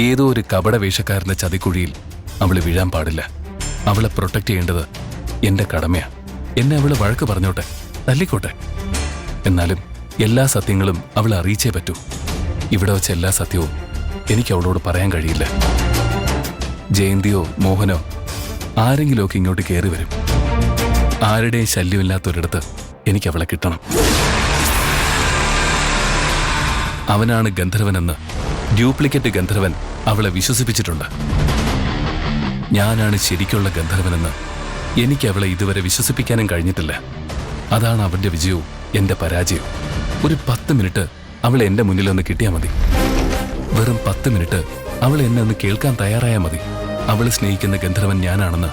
ഏതോ ഒരു കപട വേഷക്കാരന്റെ ചതിക്കുഴിയിൽ അവള് വീഴാൻ പാടില്ല. അവളെ പ്രൊട്ടക്ട് ചെയ്യേണ്ടത് എന്റെ കടമയാ. എന്നെ അവള് വഴക്ക് പറഞ്ഞോട്ടെ, തല്ലിക്കോട്ടെ. എന്നാലും എല്ലാ സത്യങ്ങളും അവളെ അറിയിച്ചേ പറ്റൂ. ഇവിടെ വെച്ച എല്ലാ സത്യവും എനിക്ക് അവളോട് പറയാൻ കഴിയില്ല. ജയന്തിയോ മോഹനോ ആരെങ്കിലുമൊക്കെ ഇങ്ങോട്ട് കയറി വരും. ആരുടെയും ശല്യമില്ലാത്തൊരിടത്ത് എനിക്ക് അവളെ കിട്ടണം. അവനാണ് ഗന്ധർവനെന്ന് ഡ്യൂപ്ലിക്കേറ്റ് ഗന്ധർവൻ അവളെ വിശ്വസിപ്പിച്ചിട്ടുണ്ട്. ഞാനാണ് ശരിക്കുള്ള ഗന്ധർവനെന്ന് എനിക്ക് അവളെ ഇതുവരെ വിശ്വസിപ്പിക്കാനും കഴിഞ്ഞിട്ടില്ല. അതാണ് അവന്റെ വിജയവും എന്റെ പരാജയവും. ഒരു 10 മിനിറ്റ് അവളെ എന്റെ മുന്നിലൊന്ന് കിട്ടിയാൽ മതി. വെറും 10 മിനിറ്റ് അവളെ എന്നെ ഒന്ന് കേൾക്കാൻ തയ്യാറായാൽ മതി. അവളെ സ്നേഹിക്കുന്ന ഗന്ധർവൻ ഞാനാണെന്ന്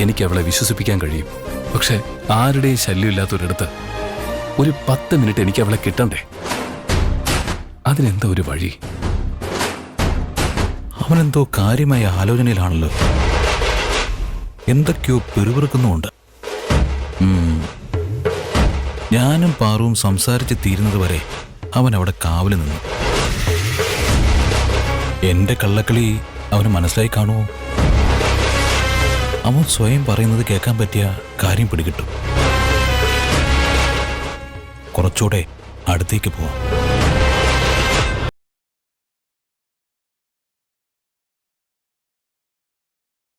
എനിക്ക് അവളെ വിശ്വസിപ്പിക്കാൻ കഴിയും. പക്ഷെ ആരുടെയും ശല്യമില്ലാത്തൊരിടത്ത് ഒരു 10 മിനിറ്റ് എനിക്ക് അവളെ കിട്ടണ്ടേ? അതിനെന്താ ഒരു വഴി? അവനെന്തോ കാര്യമായ ആലോചനയിലാണല്ലോ. എന്തൊക്കെയോ പെറുപിറുക്കുന്നുമുണ്ട്. ഞാനും പാറുവും സംസാരിച്ച് തീരുന്നത് വരെ അവൻ അവിടെ കാവല് നിന്നു. എന്റെ കള്ളക്കളി അവന് മനസ്സിലായി കാണുമോ? അവൻ സ്വയം പറയുന്നത് കേൾക്കാൻ പറ്റിയ കാര്യം പിടികിട്ടും. കുറച്ചുകൂടെ അടുത്തേക്ക് പോവാം.